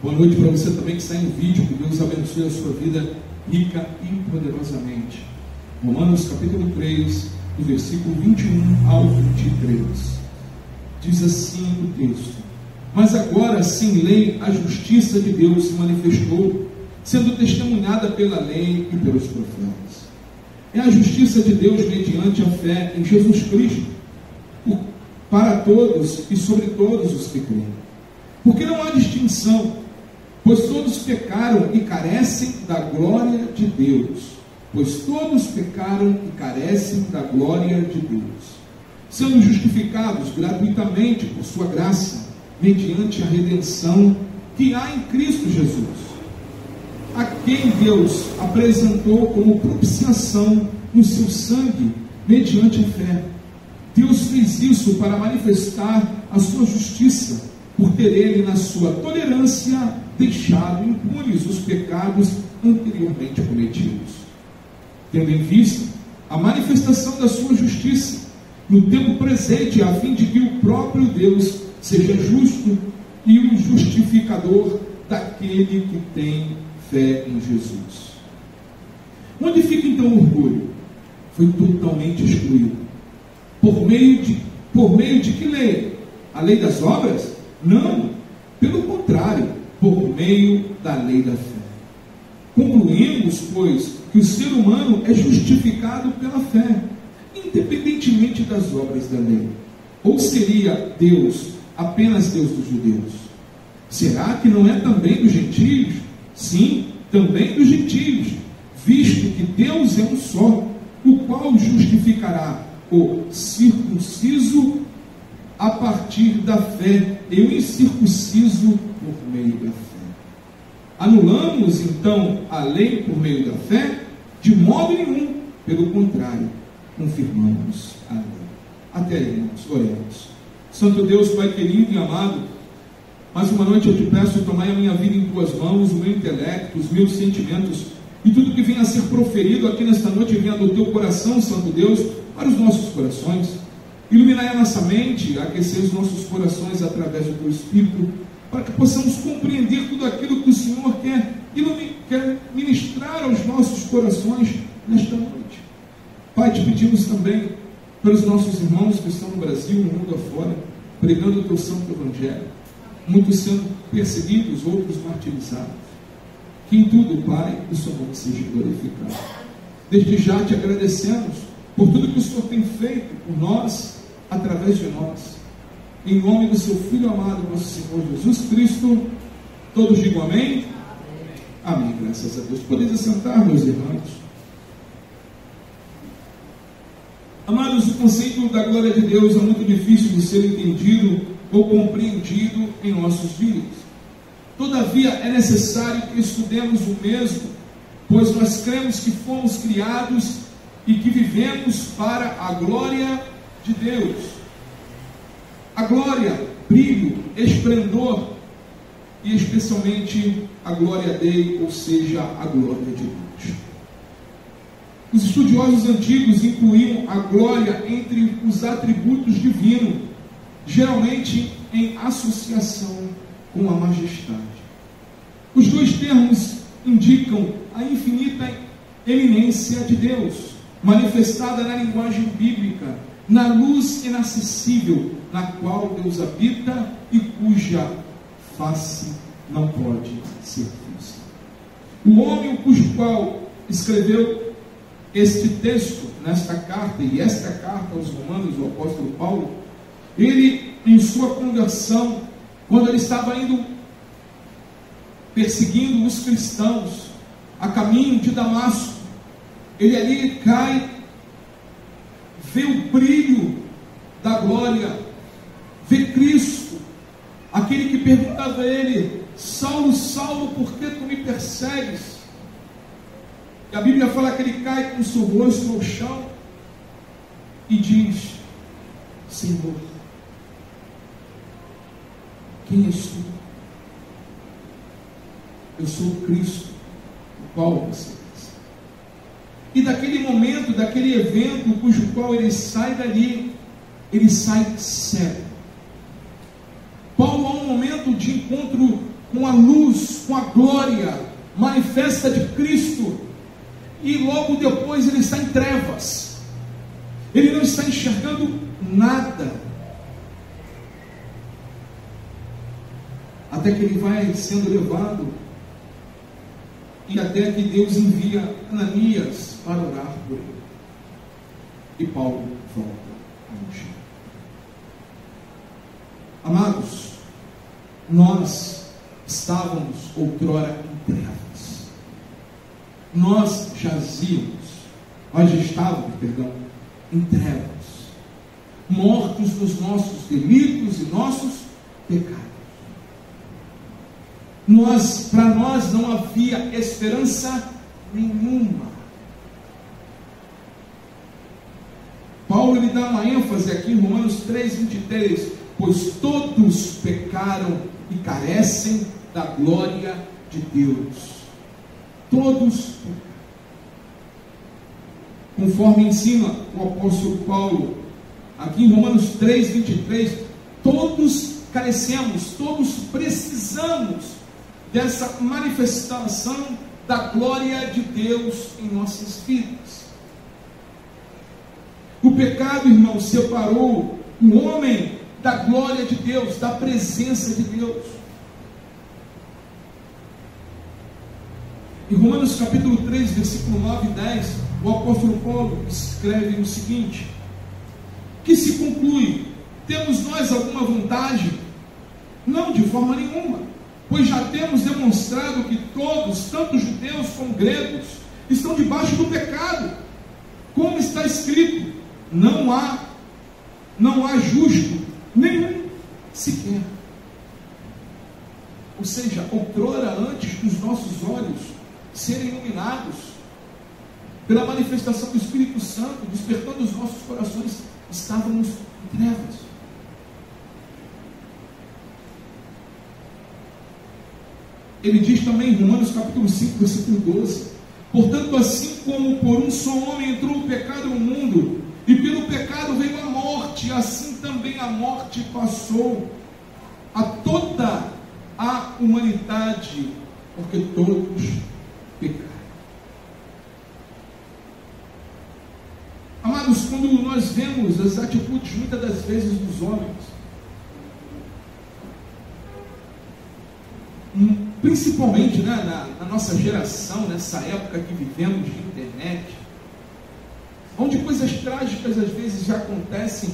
Boa noite para você também que está em vídeo. Que Deus abençoe a sua vida rica e poderosamente. Romanos capítulo 3, do versículo 21 ao 23. Diz assim o texto: Mas agora, sem lei, a justiça de Deus se manifestou, sendo testemunhada pela lei e pelos profetas. É a justiça de Deus mediante a fé em Jesus Cristo, para todos e sobre todos os que creem. Porque não há distinção, pois todos pecaram e carecem da glória de Deus. Pois todos pecaram e carecem da glória de Deus, sendo justificados gratuitamente por sua graça, mediante a redenção que há em Cristo Jesus, a quem Deus apresentou como propiciação no seu sangue, mediante a fé. Deus fez isso para manifestar a sua justiça, por ter ele, na sua tolerância, deixado impunes os pecados anteriormente cometidos, tendo em vista a manifestação da sua justiça no tempo presente, a fim de que o próprio Deus seja justo e o justificador daquele que tem fé em Jesus. Onde fica então o orgulho? Foi totalmente excluído. Por meio de que lei? A lei das obras? Não, pelo contrário, por meio da lei da fé. Concluímos, pois, que o ser humano é justificado pela fé, independentemente das obras da lei. Ou seria Deus apenas Deus dos judeus? Será que não é também dos gentios? Sim, também dos gentios, visto que Deus é um só, o qual justificará o circunciso a partir da fé e o incircunciso por meio da fé. Anulamos então a lei por meio da fé? De modo nenhum, pelo contrário, confirmamos a lei. Até aí, irmãos, oremos. Santo Deus, Pai querido e amado, mais uma noite eu te peço, tomai a minha vida em tuas mãos, o meu intelecto, os meus sentimentos, e tudo que venha a ser proferido aqui nesta noite venha do teu coração, Santo Deus, para os nossos corações. Iluminai a nossa mente, aquecer os nossos corações através do teu Espírito, para que possamos compreender tudo aquilo que o Senhor quer ministrar aos nossos corações nesta noite. Pai, te pedimos também pelos nossos irmãos que estão no Brasil, no mundo afora, pregando o teu santo evangelho, muitos sendo perseguidos, outros martirizados. Que em tudo, Pai, o seu nome seja glorificado. Desde já te agradecemos por tudo que o Senhor tem feito por nós, através de nós. Em nome do seu Filho amado, nosso Senhor Jesus Cristo, todos digam amém? Amém, graças a Deus. Podem assentar, meus irmãos. Amados, o conceito da glória de Deus é muito difícil de ser entendido ou compreendido em nossos dias. Todavia, é necessário que estudemos o mesmo, pois nós cremos que fomos criados e que vivemos para a glória de Deus. A glória, brilho, esplendor e especialmente a glória dele, ou seja, a glória de Deus. Os estudiosos antigos incluíam a glória entre os atributos divinos, geralmente em associação com a majestade. Os dois termos indicam a infinita eminência de Deus, manifestada na linguagem bíblica, na luz inacessível, na qual Deus habita e cuja face não pode ser vista. O homem cujo qual escreveu este texto, nesta carta, e esta carta aos Romanos, o apóstolo Paulo, ele, em sua conversão, quando ele estava indo perseguindo os cristãos a caminho de Damasco, ele ali cai, vê o brilho da glória, vê Cristo, aquele que perguntava a ele: Saulo, Saulo, por que tu me persegues? E a Bíblia fala que ele cai com o seu rosto no chão e diz: Senhor, quem és tu? Eu sou o Cristo, o qual você és. E daquele momento, daquele evento, cujo qual ele sai dali, ele sai cego. Paulo, há um momento de encontro com a luz, com a glória manifesta de Cristo, e logo depois ele está em trevas, ele não está enxergando nada, até que ele vai sendo levado, e até que Deus envia Ananias para orar por ele, e Paulo volta a encher. Amados, nós estávamos outrora em trevas, nós estávamos em trevas, mortos nos nossos delitos e nossos pecados. Para nós não havia esperança nenhuma. Paulo ele dá uma ênfase aqui em Romanos 3:23, pois todos pecaram e carecem da glória de Deus. Todos, conforme ensina o apóstolo Paulo, aqui em Romanos 3:23, todos carecemos, todos precisamos dessa manifestação da glória de Deus em nossas vidas. O pecado, irmão, separou o homem da glória de Deus, da presença de Deus. Em Romanos capítulo 3, versículo 9 e 10, o apóstolo Paulo escreve o seguinte: que se conclui, temos nós alguma vantagem? Não, de forma nenhuma, pois já temos demonstrado que todos, tanto judeus como gregos, estão debaixo do pecado, como está escrito, não há justo nenhum sequer. Ou seja, outrora, antes dos nossos olhos serem iluminados pela manifestação do Espírito Santo, despertando os nossos corações, estávamos em trevas. Ele diz também em Romanos capítulo 5, versículo 12, portanto, assim como por um só homem entrou o pecado no mundo, e pelo pecado veio a morte, assim também a morte passou a toda a humanidade, porque todos pecaram. Amados, quando nós vemos as atitudes muitas das vezes dos homens, principalmente na nossa geração, nessa época que vivemos de internet, onde coisas trágicas às vezes já acontecem,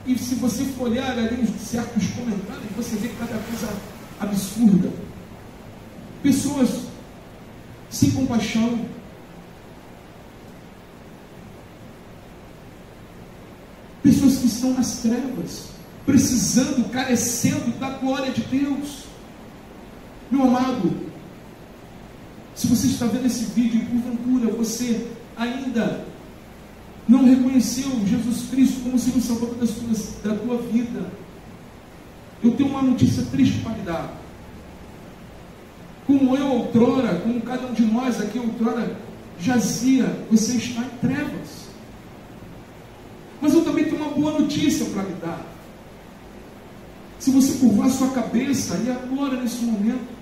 e se você for olhar ali em certos comentários, você vê cada coisa absurda. Pessoas sem compaixão, pessoas que estão nas trevas, precisando, carecendo da glória de Deus. Meu amado, se você está vendo esse vídeo e porventura você ainda não reconheceu Jesus Cristo como Senhor e Salvador da tua vida, eu tenho uma notícia triste para lhe dar. Como eu outrora, como cada um de nós aqui outrora jazia, você está em trevas. Mas eu também tenho uma boa notícia para lhe dar. Se você curvar sua cabeça e agora nesse momento,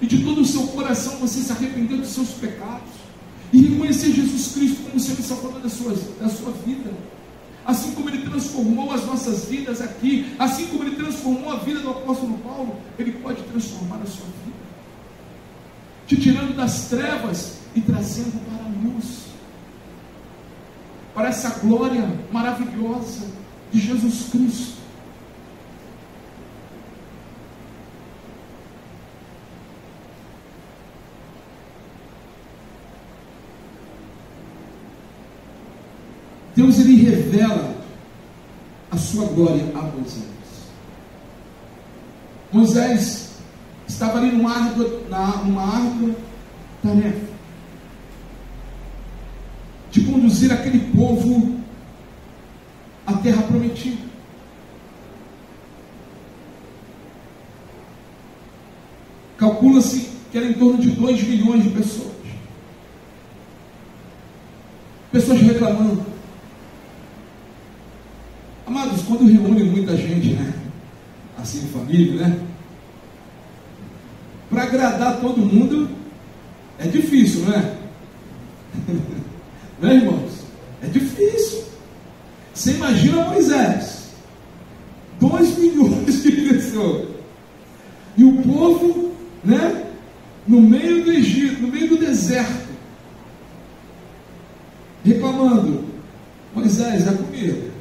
e de todo o seu coração você se arrepender dos seus pecados, e reconhecer Jesus Cristo como Senhor e Salvador da sua vida, assim como Ele transformou as nossas vidas aqui, assim como Ele transformou a vida do apóstolo Paulo, Ele pode transformar a sua vida, te tirando das trevas e trazendo para a luz, para essa glória maravilhosa de Jesus Cristo. Deus, Ele revela a sua glória a Moisés. Moisés estava ali numa árdua tarefa de conduzir aquele povo à terra prometida. Calcula-se que era em torno de 2 milhões de pessoas. Pessoas reclamando. Amados, quando reúne muita gente, assim, família, para agradar todo mundo é difícil, não é? Não é, irmãos? É difícil. Você imagina Moisés, 2 milhões de pessoas, e o povo, né, no meio do Egito, no meio do deserto, reclamando: Moisés, a comida,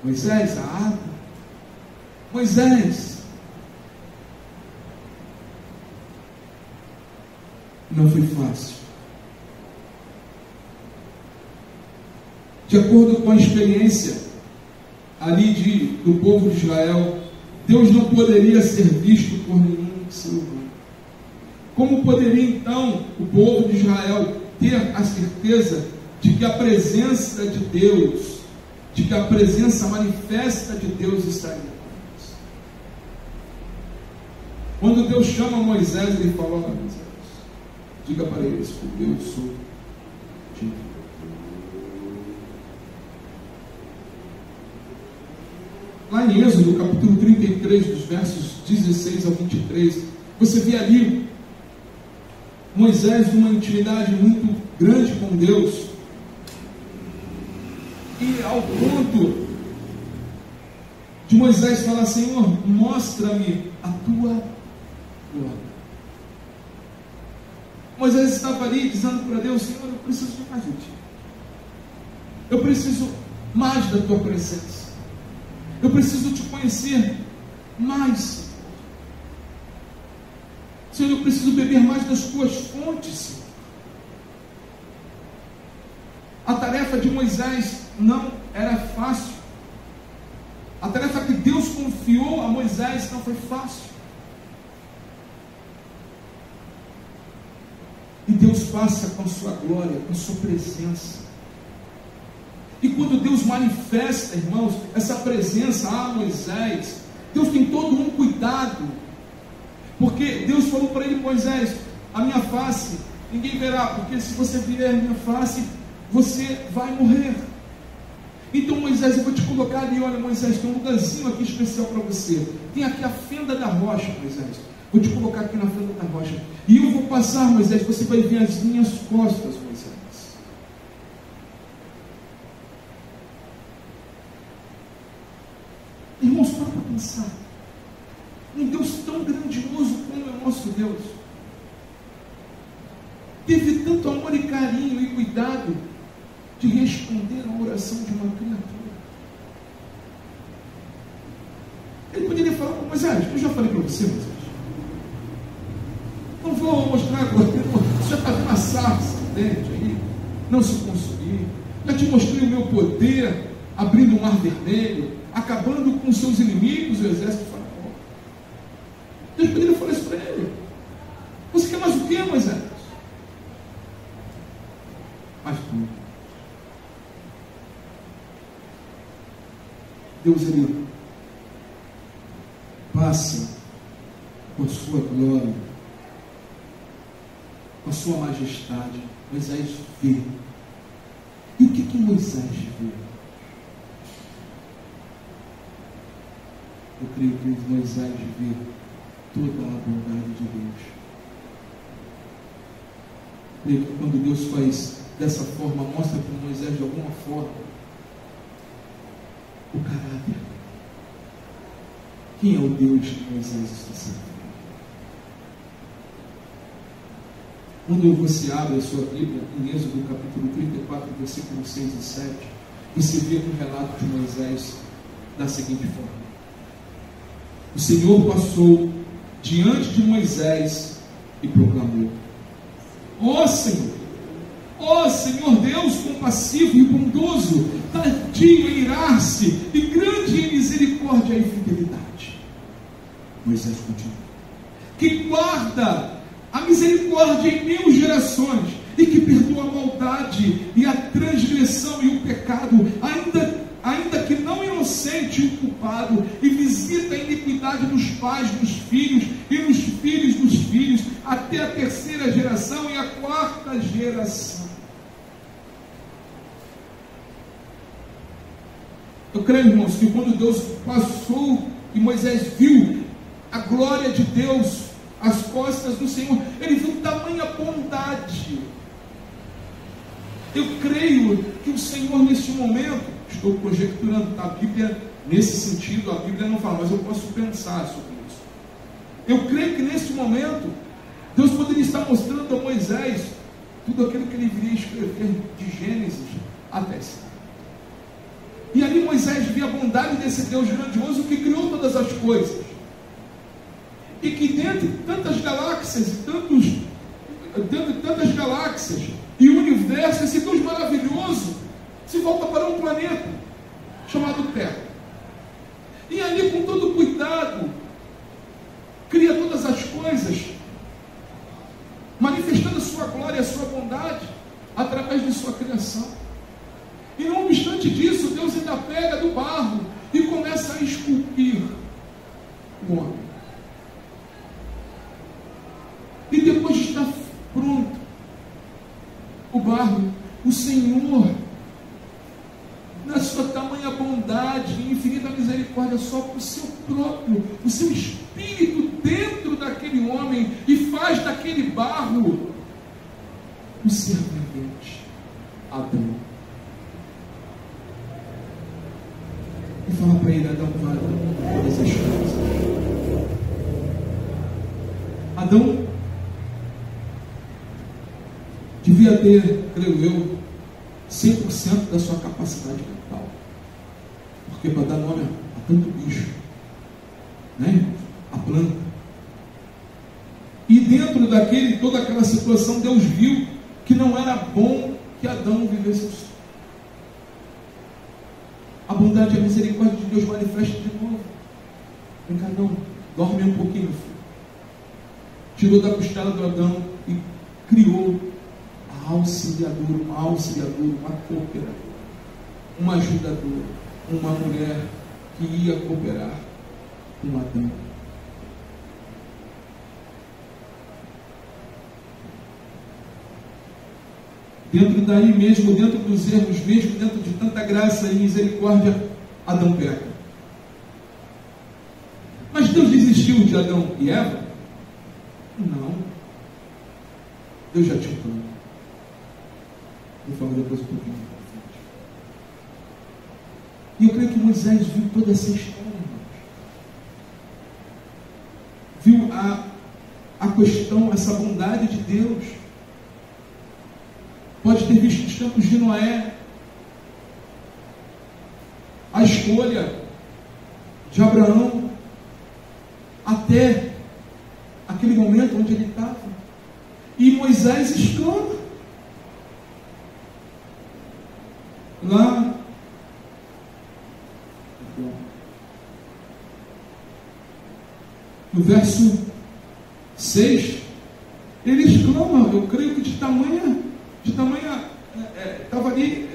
Moisés, a água, Moisés. Não foi fácil. De acordo com a experiência ali do povo de Israel, Deus não poderia ser visto por nenhum ser humano. Como poderia então o povo de Israel ter a certeza de que a presença de Deus, de que a presença manifesta de Deus estaria com eles? Quando Deus chama Moisés, ele fala: olha, Moisés, diga para eles que eu sou de Deus. Lá em Êxodo, capítulo 33, dos versos 16 ao 23, você vê ali Moisés numa intimidade muito grande com Deus, e ao ponto de Moisés falar: Senhor, mostra-me a tua glória. Moisés estava ali dizendo para Deus: Senhor, eu preciso de mais de ti, eu preciso mais da tua presença, eu preciso te conhecer mais, Senhor, eu preciso beber mais das tuas fontes, Senhor. A tarefa de Moisés não era fácil. A tarefa que Deus confiou a Moisés não foi fácil. E Deus passa com a sua glória, com a sua presença. E quando Deus manifesta, irmãos, essa presença a Moisés, Deus tem todo um cuidado. Porque Deus falou para ele: Moisés, a minha face ninguém verá, porque se você vier a minha face, você vai morrer. Então, Moisés, eu vou te colocar ali. Olha, Moisés, tem um lugarzinho aqui especial para você. Tem aqui a fenda da rocha, Moisés. Vou te colocar aqui na fenda da rocha. E eu vou passar, Moisés, você vai ver as minhas costas, Moisés. Irmãos, para pensar. Um Deus tão grandioso como é o nosso Deus teve tanto amor e carinho e cuidado de responder a oração de uma criatura. Ele poderia falar: mas eu já falei para você, Moisés, não vou mostrar agora, você já está vendo a sarça dente aí, não se consumir, já te mostrei o meu poder, abrindo o mar vermelho, acabando com seus inimigos, o exército de Faraó. Deus poderia falar isso para ele: você quer mais o que, Moisés? Mais tudo. Deus, ele passa com a sua glória, com a sua majestade. Moisés vê. E o que Moisés vê? Eu creio que Moisés vê toda a bondade de Deus. Eu creio que quando Deus faz dessa forma, mostra para Moisés de alguma forma o caráter. Quem é o Deus que Moisés está servindo? Quando você abre a sua Bíblia em Êxodo capítulo 34, versículos 6 e 7, você vê um relato de Moisés da seguinte forma: o Senhor passou diante de Moisés e proclamou: ó Senhor Deus compassivo e bondoso, tardio em irar-se e grande em misericórdia e fidelidade. Moisés continua: que guarda a misericórdia em 1000 gerações e que perdoa a maldade e a transgressão e o pecado, ainda que não inocente e culpado, e visita a iniquidade dos pais dos filhos e dos filhos dos filhos, até a 3ª geração e a 4ª geração. Eu creio, irmãos, que quando Deus passou e Moisés viu a glória de Deus as costas do Senhor. Ele viu tamanha bondade. Eu creio que o Senhor, nesse momento, estou conjecturando, tá? A Bíblia, nesse sentido, a Bíblia não fala, mas eu posso pensar sobre isso. Eu creio que nesse momento, Deus poderia estar mostrando a Moisés tudo aquilo que ele viria escrever de Gênesis até Sinai. E ali Moisés via a bondade desse Deus grandioso que criou todas as coisas. E que dentre tantas galáxias tantas galáxias e o universo, esse Deus maravilhoso se volta para um planeta chamado Terra. E ali, com todo cuidado, cria todas as coisas, manifestando a sua glória e a sua bondade através de sua criação. E não obstante disso, Deus ainda pega do barro e começa a esculpir o homem. E depois de estar pronto o barro, o Senhor, na sua tamanha bondade e infinita misericórdia, sopra o seu próprio, o seu espírito dentro daquele homem e faz daquele barro o ser vivente, Adão. E fala para ele: Adão, vai todas as coisas. Adão devia ter, creio eu, 100% da sua capacidade mental. Porque para dar nome a tanto bicho, né? A planta. E dentro toda aquela situação, Deus viu que não era bom que Adão vivesse assim. A bondade e a misericórdia de Deus manifesta de novo. Vem cá, Adão, dorme um pouquinho, filho. Tirou da costela do Adão e criou uma auxiliadora, uma cooperadora, uma ajudadora, uma mulher que ia cooperar com Adão. Dentro daí mesmo, dentro dos erros mesmo, dentro de tanta graça e misericórdia, Adão peca. Mas Deus desistiu de Adão e Eva? Não. Deus já tinha um plano. Vou falar depois um pouquinho mais pra frente. E eu creio que Moisés viu toda essa história, irmãos. Viu a questão, essa bondade de Deus. Pode ter visto os tempos de Noé, a escolha de Abraão, até aquele momento onde ele estava. E Moisés exclama lá no verso 6, ele exclama, eu creio que de tamanha estava ali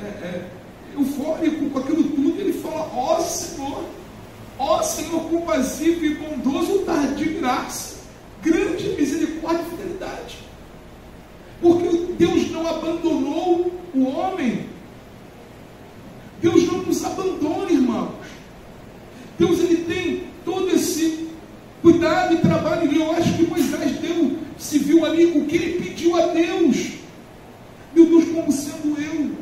eufórico com aquilo tudo. Ele fala: ó Senhor compassivo e bondoso, tardio de graça, grande misericórdia e fidelidade. Porque Deus não abandonou o homem. Deus não nos abandona, irmãos. Deus, ele tem todo esse cuidado e trabalho. E eu acho que Moisés se viu ali o que ele pediu a Deus. Meu Deus, como sendo eu,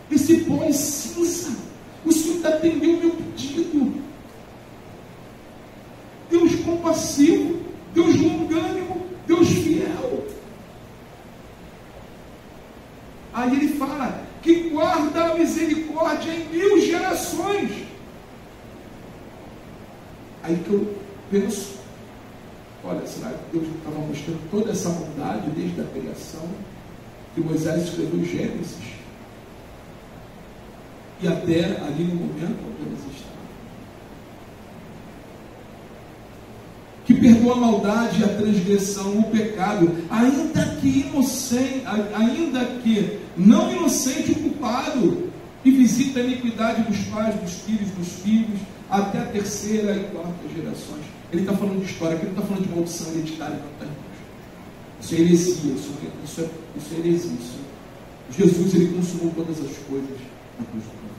esse pó é cinza, o Senhor atendeu o meu pedido. Deus compassivo, Deus longânimo, Deus fiel. Aí ele fala que guarda a misericórdia em 1000 gerações. Aí que eu penso: olha, será que Deus não estava mostrando toda essa bondade desde a criação? Que Moisés escreveu Gênesis, e até ali no momento onde eles estavam, que perdoa a maldade, a transgressão, o pecado, ainda que não inocente o culpado, e visita a iniquidade dos pais, dos filhos, até a 3ª e 4ª gerações. Ele está falando de história, aqui não está falando de maldição hereditária, não está. Isso é heresia, isso é heresia. Jesus, ele consumou todas as coisas na cruz do Calvário.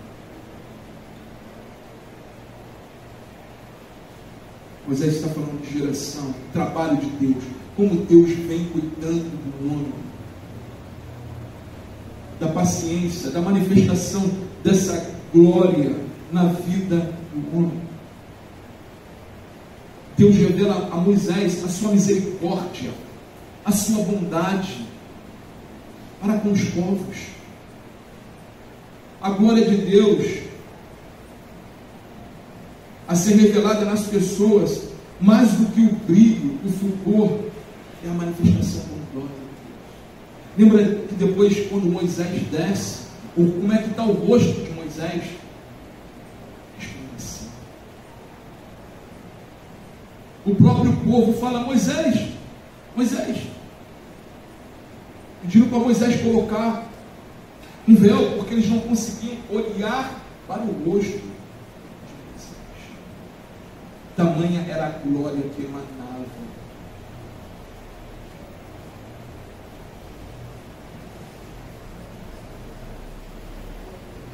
Moisés está falando de geração, trabalho de Deus, como Deus vem cuidando do homem, da paciência, da manifestação dessa glória na vida do homem. Deus revela a Moisés a sua misericórdia, a sua bondade para com os povos. A glória de Deus a ser revelada nas pessoas, mais do que o brilho, o fulgor, é a manifestação da glória de Deus. Lembra que depois, quando Moisés desce, ou como é que está o rosto de Moisés? Resplandecendo. O próprio povo fala: Moisés, Moisés, pediram para Moisés colocar um véu, porque eles não conseguiam olhar para o rosto de Moisés. Tamanha era a glória que emanava.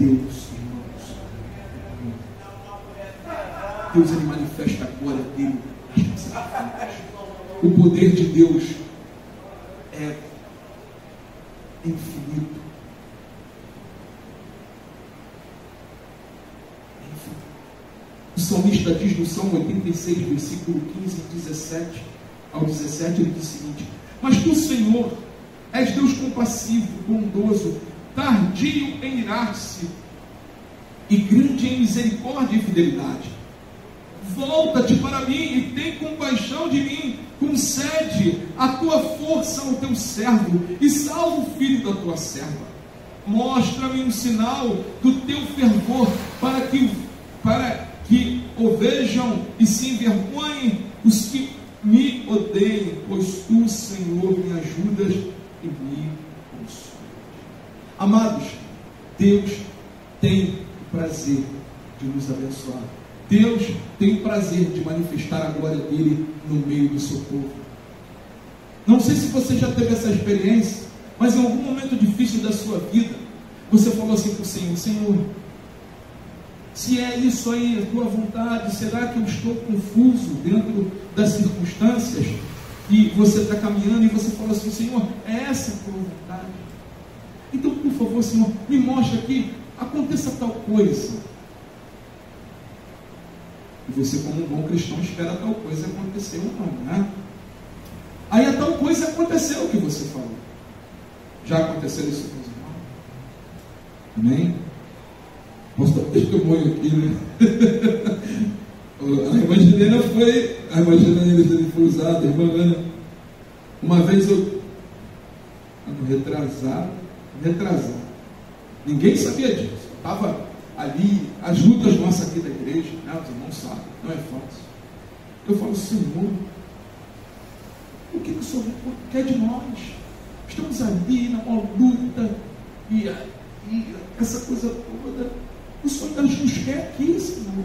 Deus, irmãos, Deus, ele manifesta a glória dele. O poder de Deus é infinito. O salmista diz no Salmo 86, versículo 15 e 17 ao 17, ele diz o seguinte: mas tu, Senhor, és Deus compassivo, bondoso, tardio em irar-se e grande em misericórdia e fidelidade. Volta-te para mim e tem compaixão de mim, concede a tua força ao teu servo e salva o filho da tua serva. Mostra-me um sinal do teu fervor, para que o vejam e se envergonhem os que me odeiam, pois tu, Senhor, me ajudas e me consolas. Amados, Deus tem o prazer de nos abençoar. Deus tem o prazer de manifestar a glória dele no meio do seu povo. Não sei se você já teve essa experiência, mas em algum momento difícil da sua vida, você falou assim para o Senhor: Senhor, se é isso aí, a tua vontade, será que eu estou confuso dentro das circunstâncias? E você está caminhando e você fala assim: Senhor, é essa a tua vontade? Então, por favor, Senhor, me mostra que aconteça tal coisa. E você, como um bom cristão, espera tal coisa acontecer ou não, né? Aí a tal coisa aconteceu o que você falou. Já aconteceu isso com os irmãos? Amém? Posso dar testemunho aqui, né? A irmã Juliana foi usada, a irmã Ana. Uma vez eu retrasado, ninguém sabia disso. Eu estava ali, as lutas nossas aqui da igreja, né? Os irmãos sabem, não é fácil. Eu falo: Senhor, o que o Senhor quer de nós? Estamos ali na maior luta e essa coisa toda. O Senhor nos quer aqui, Senhor.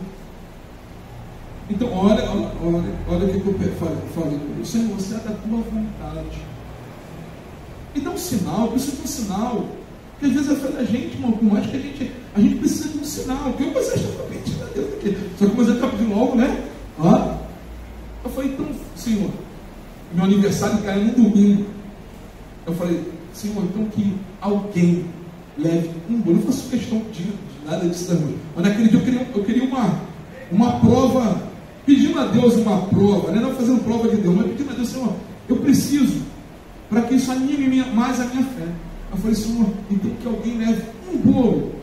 Então, olha o que eu falei. Senhor, você é da tua vontade. E dá um sinal, precisa de um sinal. Porque às vezes a fé da gente, irmão, por mais que a gente precisa de um sinal. Que eu Moisés está pedindo a Deus aqui. Só que o Moisés está pedindo logo, né? Eu falei: então, Senhor, meu aniversário caiu no domingo. Eu falei: Senhor, então que alguém leve um bolo. Eu não faço questão de nada disso também. Mas naquele dia eu queria uma prova, pedindo a Deus uma prova, né? Não fazendo prova de Deus, mas pedindo a Deus: Senhor, eu preciso, para que isso anime mais a minha fé. Eu falei: Senhor, então que alguém leve um bolo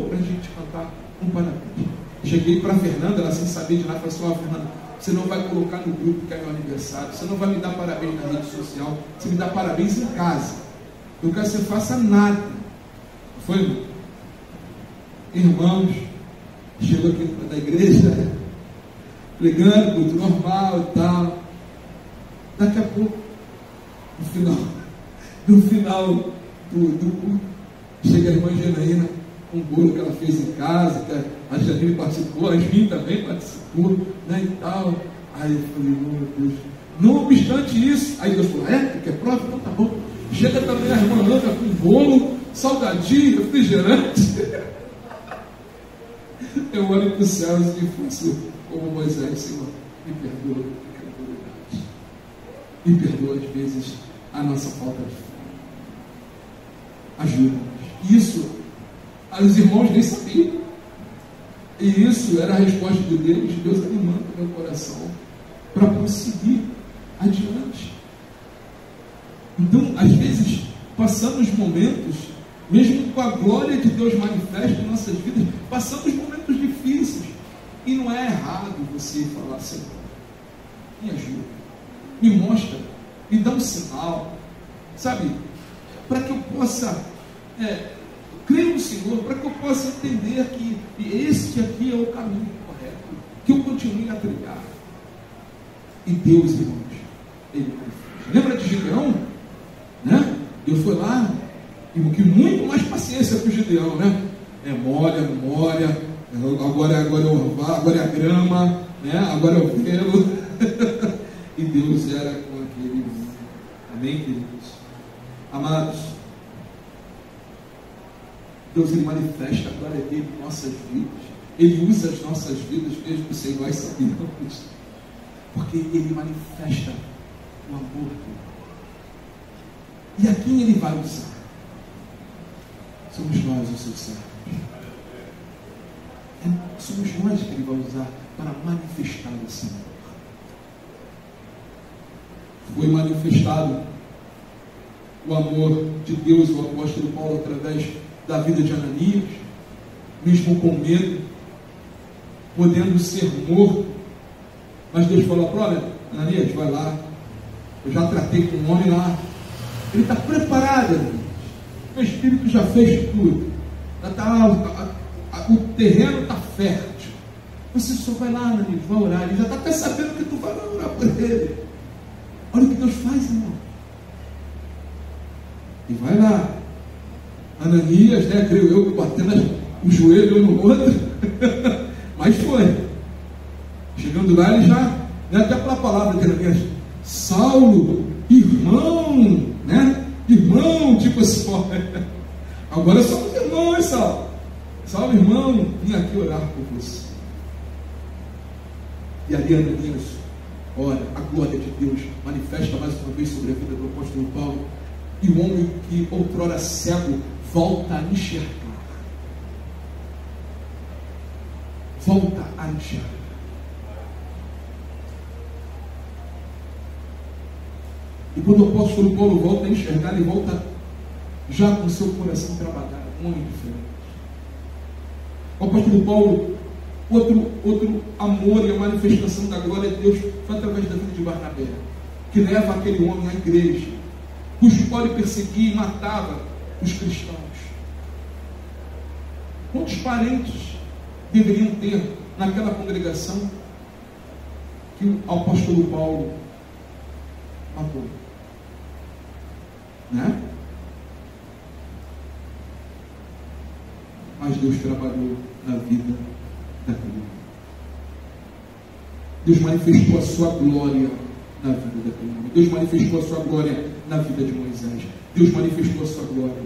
para a gente cantar um parabéns. Cheguei para a Fernanda, ela sem saber de nada, falei assim: Fernanda, você não vai colocar no grupo que é meu aniversário, você não vai me dar parabéns na rede social, você me dá parabéns em casa. Eu quero que você faça nada. Foi, irmãos, chegou aqui na igreja, pregando, tudo normal e tal. Daqui a pouco, no final do chega a irmã Janaína com um bolo que ela fez em casa, que a Janine participou, a Yasmin também participou, né, e tal. Aí eu falei: meu Deus, não obstante isso, aí Deus falou: tu quer prova? Então tá bom. Chega também a irmã Ana com bolo, salgadinho, refrigerante. Eu olho para o céu e faço como Moisés: Senhor, me perdoa a incredulidade, me perdoa às vezes a nossa falta de fé, ajuda-nos. Isso, os irmãos nem sabiam, e isso era a resposta de Deus animando o meu coração para prosseguir adiante. Então, às vezes, passamos momentos, mesmo com a glória de Deus manifesta em nossas vidas, passamos momentos difíceis, e não é errado você falar: Senhor, me ajuda, me mostra, me dá um sinal, sabe, para que eu possa crer no Senhor, para que eu possa entender que este aqui é o caminho correto, que eu continue a trilhar. E Deus, irmãos, Ele manifesta. Lembra de Gideão? Né? Eu fui lá, irmão, que muito mais paciência que o Gideão, né? Molha, não molha, agora é orvar, agora é a grama, né? Agora é o pelo. E Deus era com aquele homem. Amém, queridos? Amados, Deus, Ele manifesta a glória dele em nossas vidas. Ele usa as nossas vidas mesmo sem nós sabermos, porque Ele manifesta o amor dele. E a quem Ele vai usar? Somos nós os seus servos. Somos nós que Ele vai usar para manifestar esse amor. Foi manifestado o amor de Deus, o apóstolo Paulo, através da vida de Ananias, mesmo com medo, podendo ser morto, mas Deus falou: olha, Ananias, vai lá, eu já tratei com um homem lá, ele está preparado, Ananias. O Espírito já fez tudo, o terreno está fértil, você só vai lá, Ananias, vai orar. Ele já está até sabendo que tu vai lá orar por ele. Olha o que Deus faz, irmão. E vai lá, Ananias, né, creio eu, batendo o joelho um no outro, mas foi. Chegando lá, ele já, né, até pela palavra de Ananias: Saulo, irmão, né? Irmão, tipo assim, agora somos irmãos, Saulo. Saulo, irmão, vim aqui orar por você. E ali Ananias ora, a glória de Deus manifesta mais uma vez sobre a vida do apóstolo Paulo, e o homem que outrora cego volta a enxergar. Volta a enxergar. E quando o apóstolo Paulo volta a enxergar, ele volta já com seu coração trabalhado, um homem diferente. O apóstolo Paulo, outro amor e a manifestação da glória de Deus foi através da vida de Barnabé, que leva aquele homem à igreja, cujo qual ele perseguia e matava os cristãos. Quantos parentes deveriam ter naquela congregação que o apóstolo Paulo matou? Né? Mas Deus trabalhou na vida daquele homem. Deus manifestou a sua glória na vida daquele homem. Deus manifestou a sua glória na vida de Moisés. Deus manifestou a sua glória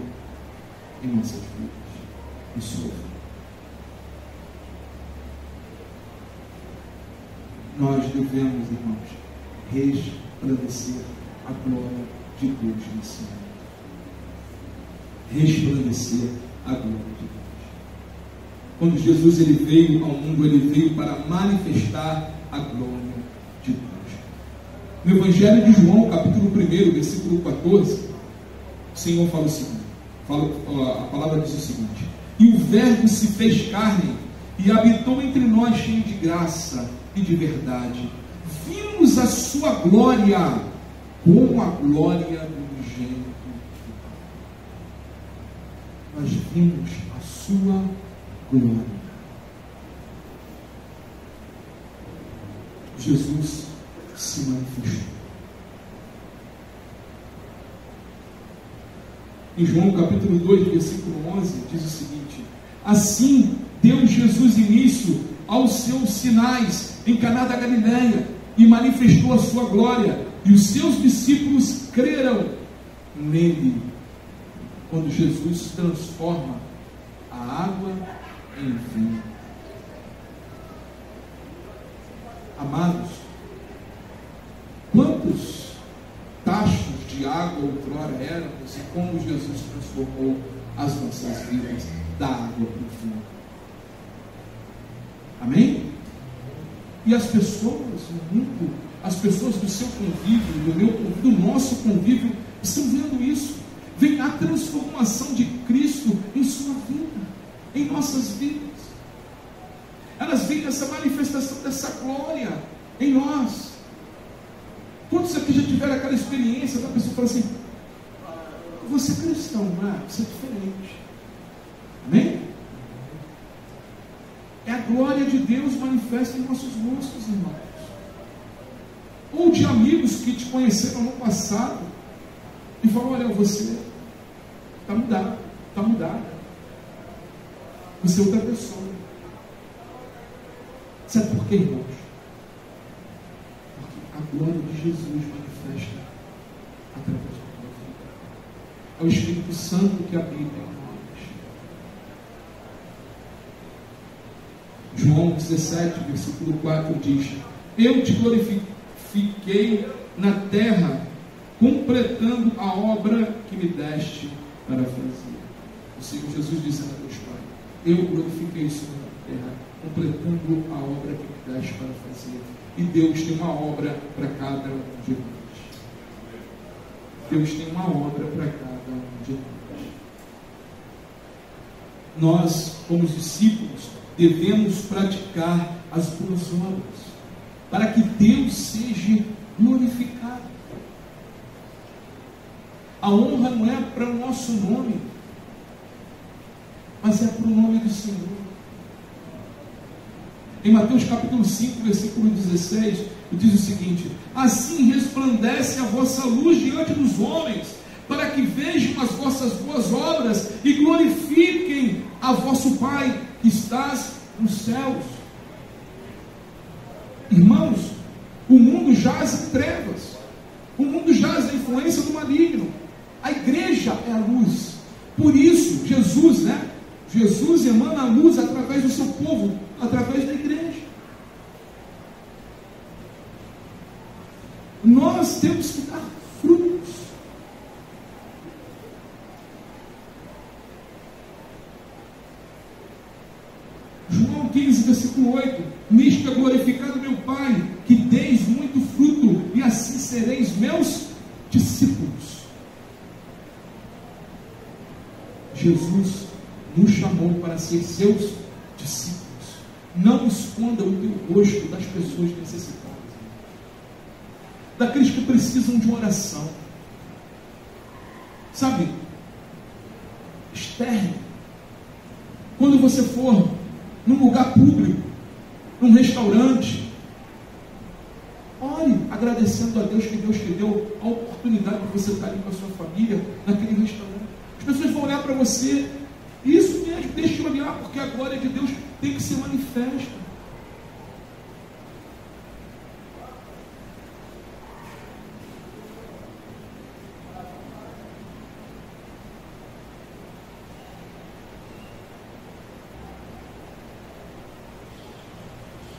em nossas vidas, em sua vida. Nós devemos, irmãos, resplandecer a glória de Deus nesse mundo. Resplandecer a glória de Deus. Quando Jesus ele veio ao mundo, ele veio para manifestar a glória de Deus. No Evangelho de João, capítulo 1, versículo 14, o Senhor fala o seguinte, a palavra diz o seguinte: e o Verbo se fez carne e habitou entre nós, cheio de graça e de verdade. Vimos a sua glória como a glória do unigênito. Nós vimos a sua glória. Jesus se manifestou. Em João capítulo 2, versículo 11, diz o seguinte: assim deu Jesus início aos seus sinais em Caná da Galileia e manifestou a sua glória, e os seus discípulos creram nele. Quando Jesus transforma a água em vinho. como Jesus transformou as nossas vidas da água para o vinho. Amém? E as pessoas no mundo, as pessoas do seu convívio, do meu convívio, do nosso convívio, estão vendo isso. Vem a transformação de Cristo em sua vida, em nossas vidas. Elas veem essa manifestação dessa glória em nós. Quantos aqui já tiveram aquela experiência da pessoa fala assim: você é cristão, não é? Você é diferente. Amém? É a glória de Deus manifesta em nossos rostos, irmãos. Ou de amigos que te conheceram no passado e falam: olha, você está mudado, está mudada. Você é outra pessoa. Sabe por quê, irmãos? Porque a glória de Jesus manifesta através da tua vida. É o Espírito Santo que habita em nós. João 17, versículo 4 diz: eu te glorifiquei na terra, completando a obra que me deste para fazer. O Senhor Jesus dizendo a Deus Pai: eu glorifiquei o Senhor na terra, completando a obra que me deste para fazer. E Deus tem uma obra para cada um de nós. Deus tem uma obra para cada um de nós. Nós, como discípulos, devemos praticar as boas obras, para que Deus seja glorificado. A honra não é para o nosso nome, mas é para o nome do Senhor. Em Mateus capítulo 5, versículo 16, diz o seguinte: assim resplandece a vossa luz diante dos homens, para que vejam as vossas boas obras e glorifiquem a vosso Pai que estás nos céus. Irmãos, o mundo jaz em trevas, o mundo jaz na influência do maligno. A igreja é a luz. Por isso, Jesus emana a luz através do seu povo, através da igreja. Nós temos que dar frutos. João 15, versículo 8: nisto é glorificado meu Pai, que deis muito fruto, e assim sereis meus discípulos. Jesus nos chamou para ser seus discípulos. Não esconda o teu rosto das pessoas necessitadas, daqueles que precisam de oração, sabe, externo. Quando você for num lugar público, num restaurante, ore agradecendo a Deus que Deus te deu a oportunidade de você estar ali com a sua família naquele restaurante. As pessoas vão olhar para você, e isso mesmo, deixa eu olhar, porque a glória de Deus tem que ser manifesta.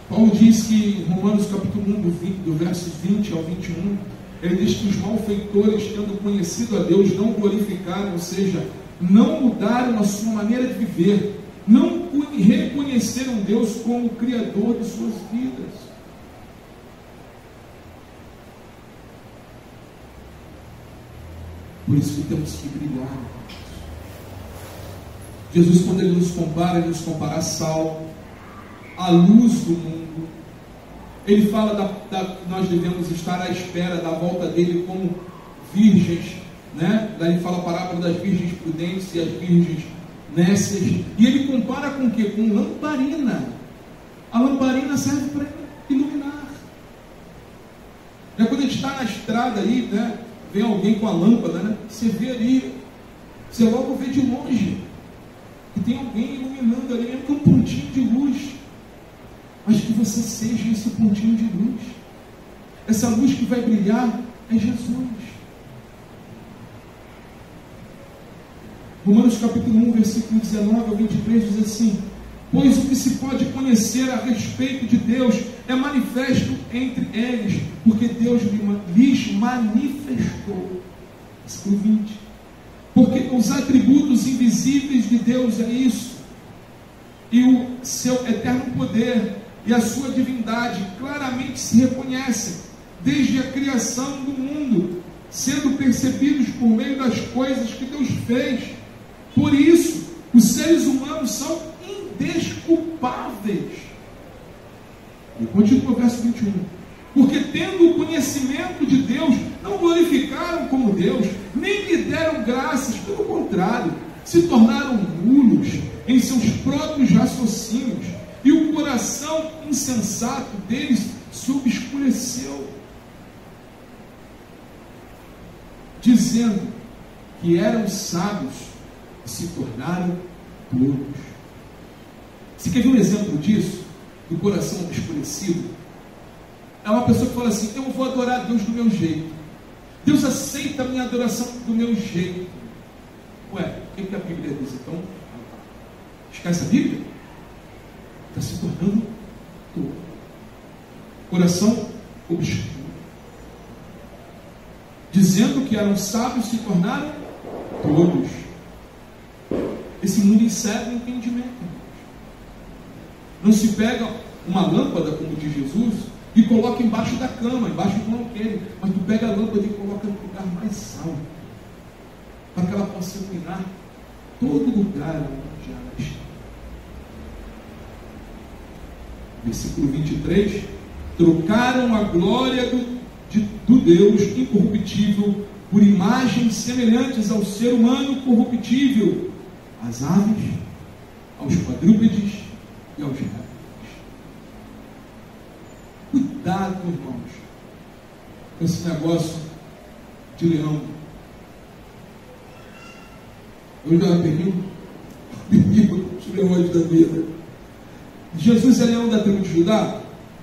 Paulo diz que, em Romanos capítulo 1, do versos 20 ao 21, ele diz que os malfeitores, tendo conhecido a Deus, não glorificaram, ou seja, não mudaram a sua maneira de viver, não reconheceram Deus como o Criador de suas vidas. Por isso que temos que brilhar. Jesus, quando ele nos compara a sal, a luz do mundo. Ele fala que nós devemos estar à espera da volta dele como virgens, né? Daí ele fala a parábola das virgens prudentes e as virgens nécias. E ele compara com o quê? Com lamparina. A lamparina serve para iluminar. Quando a gente está na estrada aí, né? Vem alguém com a lâmpada, né? Você vê ali, você logo vê de longe que tem alguém iluminando ali, mesmo que um pontinho de luz. Mas que você seja esse pontinho de luz. Essa luz que vai brilhar é Jesus. Romanos capítulo 1, versículo 19 ao 23 diz assim: pois o que se pode conhecer a respeito de Deus é manifesto entre eles, porque Deus lhes manifestou. Versículo 20: Porque os atributos invisíveis de Deus é isso, e o seu eterno poder e a sua divindade claramente se reconhecem desde a criação do mundo, sendo percebidos por meio das coisas que Deus fez. Por isso, os seres humanos são indesculpáveis. E continua o verso 21. Porque tendo o conhecimento de Deus, não glorificaram como Deus, nem lhe deram graças, pelo contrário, se tornaram nulos em seus próprios raciocínios, e o coração insensato deles se obscureceu, dizendo que eram sábios e se tornaram tolos. Você quer ver um exemplo disso? Do coração obscurecido? É uma pessoa que fala assim: eu vou adorar Deus do meu jeito, Deus aceita a minha adoração do meu jeito. Ué, o que a Bíblia diz? Então, esquece a Bíblia? Está se tornando tolo. Coração obscuro, dizendo que eram sábios, se tornaram tolos. Esse mundo encerra o entendimento. Não se pega uma lâmpada, como diz Jesus, e coloca embaixo da cama, embaixo do alqueire, mas tu pega a lâmpada e coloca no lugar mais alto, para que ela possa iluminar todo lugar onde ela está. Versículo 23: trocaram a glória do Deus incorruptível por imagens semelhantes ao ser humano corruptível, às aves, aos quadrúpedes e aos répteis. Cuidado, irmãos, com esse negócio de leão. Eu já peguei os leões da vida. Jesus é leão da tribo de Judá?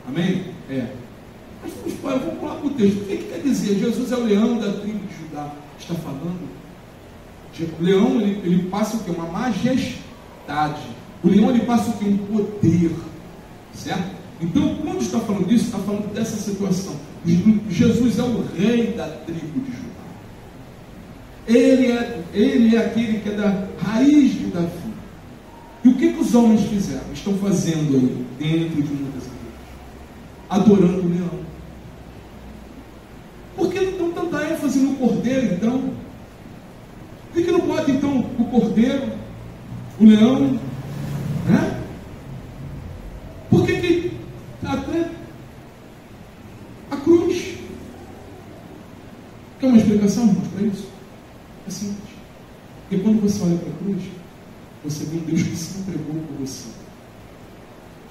Amém? É. Mas vamos lá para o texto. O que quer dizer? Jesus é o leão da tribo de Judá. Está falando? O leão, ele passa o quê? Uma majestade. O leão, ele passa o quê? Um poder. Certo? Então, quando está falando disso, está falando dessa situação. Jesus é o rei da tribo de Judá. Ele é aquele que é da raiz de Davi. E o que os homens fizeram? Estão fazendo aí, dentro de muitas igrejas? Adorando o leão. Por que não dão tanta ênfase no cordeiro, então? Por que não pode, então, o cordeiro, o leão, né? Por que até a cruz? Quer uma explicação, irmãos, para isso? É simples. Porque quando você olha para a cruz, você vê um Deus que se entregou por você,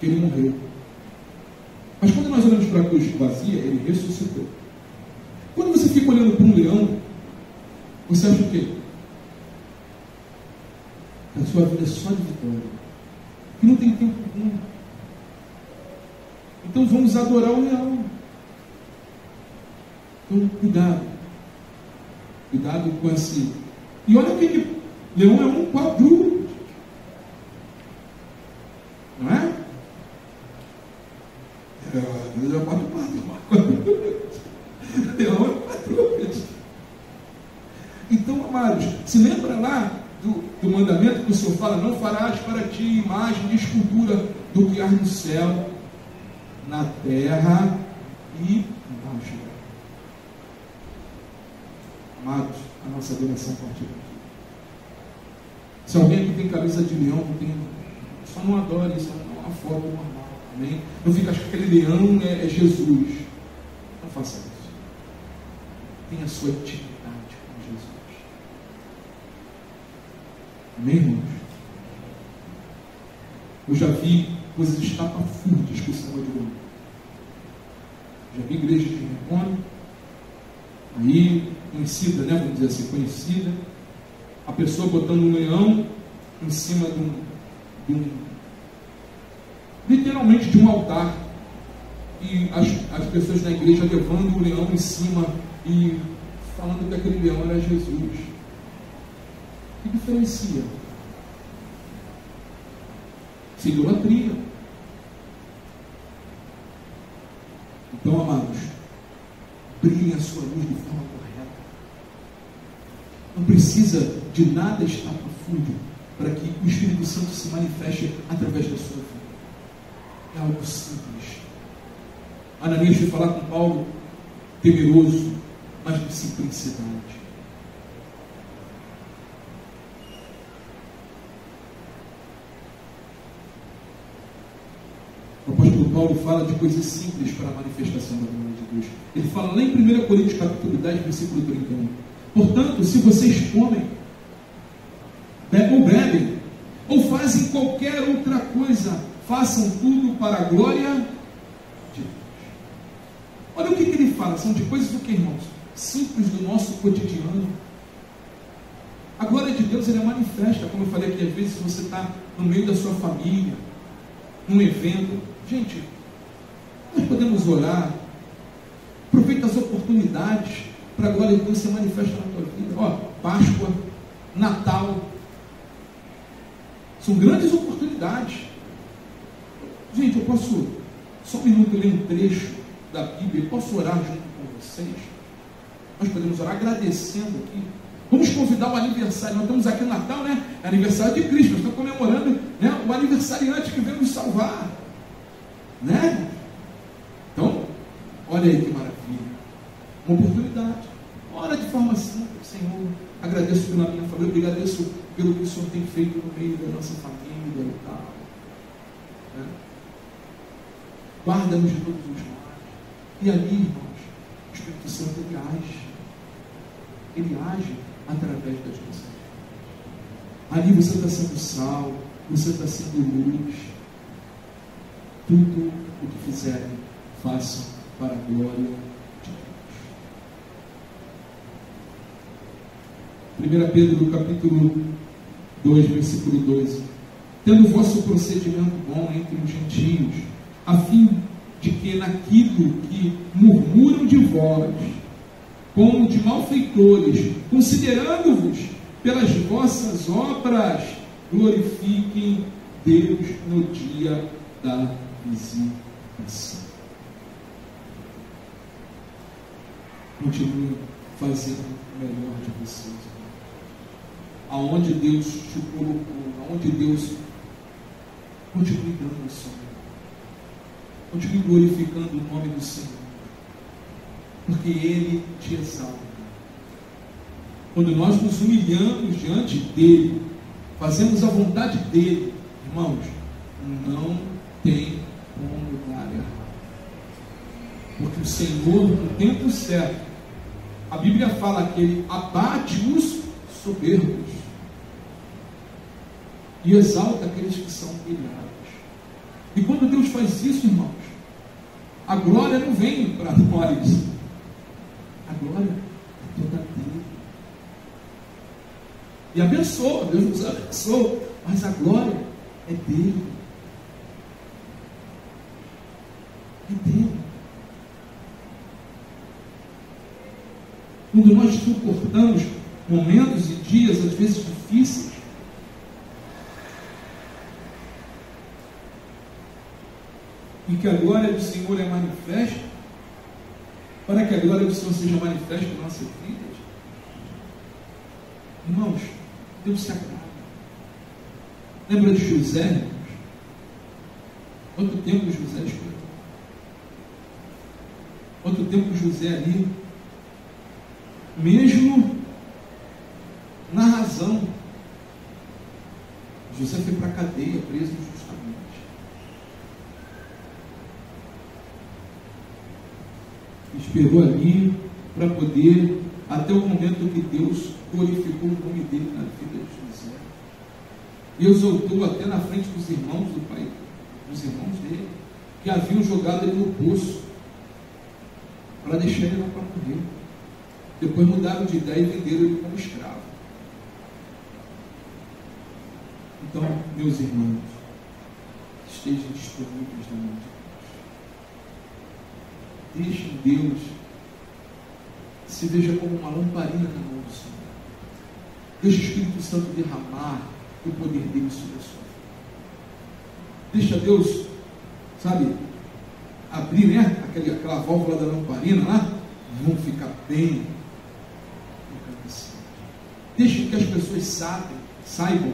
que ele morreu. Mas quando nós olhamos para a cruz vazia, ele ressuscitou. Quando você fica olhando para um leão, você acha o quê? Que a sua vida é só de vitória, que não tem tempo ruim. Então vamos adorar o leão. Então, cuidado. Cuidado com esse. E olha o que leão é um quadrúpede. Não é? Ele é quatro patas. Leão é quadrúpede. Então, amados, se lembra lá do mandamento que o Senhor fala: não farás para ti imagem de escultura do que há no céu, na terra e embaixo. Amados, a nossa adoração partiu aqui. Se alguém aqui tem camisa de leão, só não adore, isso é uma foto normal. Amém? Não fica achando que aquele leão é Jesus. Não faça isso. Tenha a sua intimidade com Jesus. Amém, irmãos? Eu já vi coisas estapafúrdias com o cima de leão. Já vi igrejas de renome, aí, conhecida, né? Vamos dizer assim, conhecida. A pessoa botando um leão em cima literalmente de um altar, e as pessoas na igreja levando o leão em cima e falando que aquele leão era Jesus. O que diferencia? Isso é idolatria. Então, amados, brilhe a sua luz de forma correta. Não precisa de nada estapafúrdio para que o Espírito Santo se manifeste através da sua vida. É algo simples. Ananias foi falar com Paulo, temeroso, mas de simplicidade. O apóstolo Paulo fala de coisas simples para a manifestação da glória de Deus. Ele fala lá em 1 Coríntios capítulo 10, versículo 31. Portanto, se vocês comem, ou bebem, ou fazem qualquer outra coisa, façam tudo para a glória de Deus. Olha o que ele fala, são de coisas do que, irmãos? Simples do nosso cotidiano. A glória de Deus ela é manifesta, como eu falei aqui, às vezes você está no meio da sua família, num evento. Gente, nós podemos orar, aproveita as oportunidades para a glória de Deus se manifesta na tua vida. Ó, Páscoa, Natal, são grandes oportunidades. Gente, eu posso, só um minuto, ler um trecho da Bíblia, eu posso orar junto com vocês? Nós podemos orar agradecendo aqui. Vamos convidar o aniversário. Nós estamos aqui no Natal, né? É aniversário de Cristo. Nós estamos comemorando, né, o aniversariante que veio nos salvar, né? Então, olha aí que maravilha. Uma oportunidade. Ora de forma simples. Senhor, agradeço pela minha família, agradeço pelo que o Senhor tem feito no meio da nossa família e tal, né? Guarda-nos de todos os males. E ali, irmãos, o Espírito Santo ele age. Ele age através das nossas vidas. Ali você está sendo sal, você está sendo luz. Tudo o que fizerem, façam para a glória de Deus. 1 Pedro capítulo 2, versículo 12. Tendo o vosso procedimento bom entre os gentios, a fim de que naquilo que murmuram de vós, como de malfeitores, considerando-vos pelas vossas obras, glorifiquem Deus no dia da visitação. Continue fazendo o melhor de vocês. Aonde Deus te colocou, aonde Deus, continue dando o seu nome. Continue glorificando o nome do Senhor, porque Ele te exalta. Quando nós nos humilhamos diante dEle, fazemos a vontade dEle, irmãos, não tem como dar errado. Porque o Senhor, no tempo certo, a Bíblia fala que Ele abate os soberbos e exalta aqueles que são humilhados. E quando Deus faz isso, irmãos, a glória não vem para nós. A glória é toda dele. E abençoa, Deus nos abençoa, mas a glória é dele. É dele. Quando nós suportamos momentos e dias, às vezes difíceis, e que a glória do Senhor é manifesta, para que a glória do Senhor seja manifesta em nossas vidas, irmãos, Deus se agrada. Lembra de José, irmãos? Quanto tempo José esperou? Quanto tempo José ali, mesmo na razão, José foi para a cadeia, preso injustamente. Esperou ali para poder, até o momento que Deus glorificou o nome dele na vida de José. E exaltou até na frente dos irmãos do pai, dos irmãos dele, que haviam jogado ele no poço para deixar ele lá para morrer. Depois mudaram de ideia e venderam ele como escravo. Então, meus irmãos, estejam disponíveis na mão de Deus. Deixem Deus se veja como uma lamparina na mão do Senhor. Deixe o Espírito Santo derramar o poder dele sobre a sua vida. Deixa Deus, sabe, abrir, né, aquela válvula da lamparina lá, vão ficar bem. Deixe que as pessoas saibam,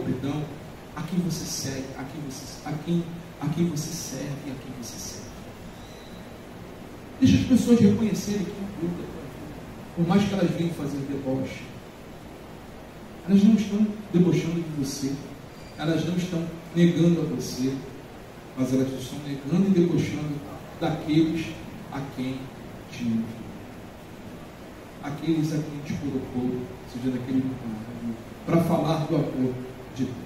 a quem você segue, a quem você serve e a quem você serve. Deixa as pessoas reconhecerem quem é Deus da tua vida, por mais que elas venham fazer deboche. Elas não estão debochando de você, elas não estão negando a você, mas elas estão negando e debochando daqueles a quem te enviou, aqueles a quem te colocou, seja naquele lugar, para falar do amor de Deus.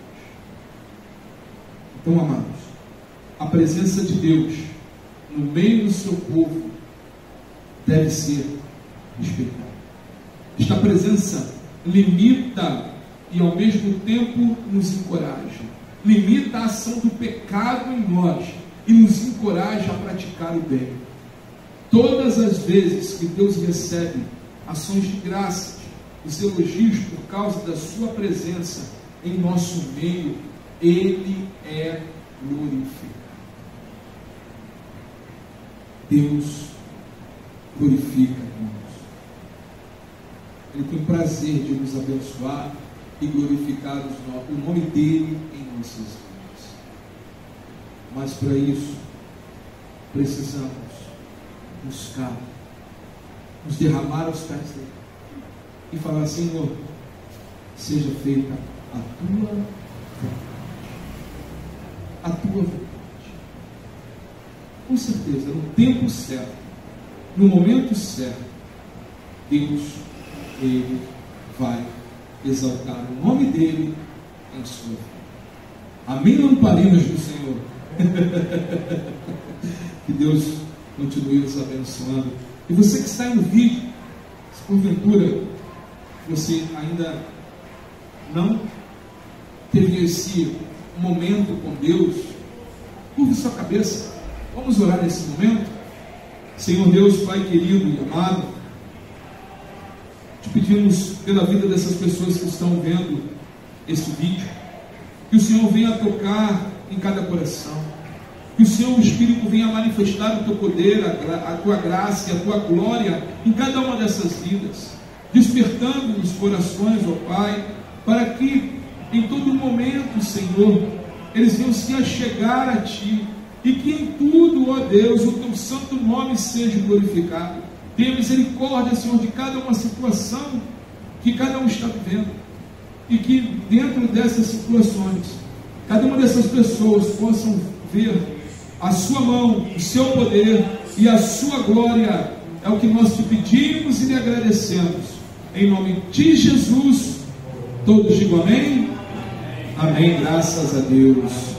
Então, amados, a presença de Deus no meio do seu povo deve ser respeitada. Esta presença limita e ao mesmo tempo nos encoraja. Limita a ação do pecado em nós e nos encoraja a praticar o bem. Todas as vezes que Deus recebe ações de graça, os elogios por causa da sua presença em nosso meio, Ele é glorificado. Deus glorifica, irmãos. Ele tem prazer de nos abençoar e glorificar o nome dele em nossas vidas. Mas para isso, precisamos buscar, nos derramar aos pés dele e falar: Senhor, seja feita a tua vontade. A tua vontade. Com certeza, no tempo certo, no momento certo, Deus, Ele vai exaltar o nome dele em sua vida. Amém, lamparinas do Senhor? Que Deus continue nos abençoando. E você que está no vídeo, se porventura você ainda não teve esse momento com Deus, curve sua cabeça. Vamos orar nesse momento. Senhor Deus, Pai querido e amado, te pedimos pela vida dessas pessoas que estão vendo este vídeo, que o Senhor venha tocar em cada coração, que o Senhor, o Espírito, venha manifestar o teu poder, a tua graça e a tua glória em cada uma dessas vidas, despertando os corações, ó Pai, para que em todo momento, Senhor, eles venham se achegar a Ti, e que em tudo, ó Deus, o Teu santo nome seja glorificado. Tenha misericórdia, Senhor, de cada uma situação que cada um está vivendo, e que dentro dessas situações, cada uma dessas pessoas possam ver a Sua mão, o Seu poder e a Sua glória. É o que nós te pedimos e lhe agradecemos. Em nome de Jesus, todos digam amém. Amém, graças a Deus.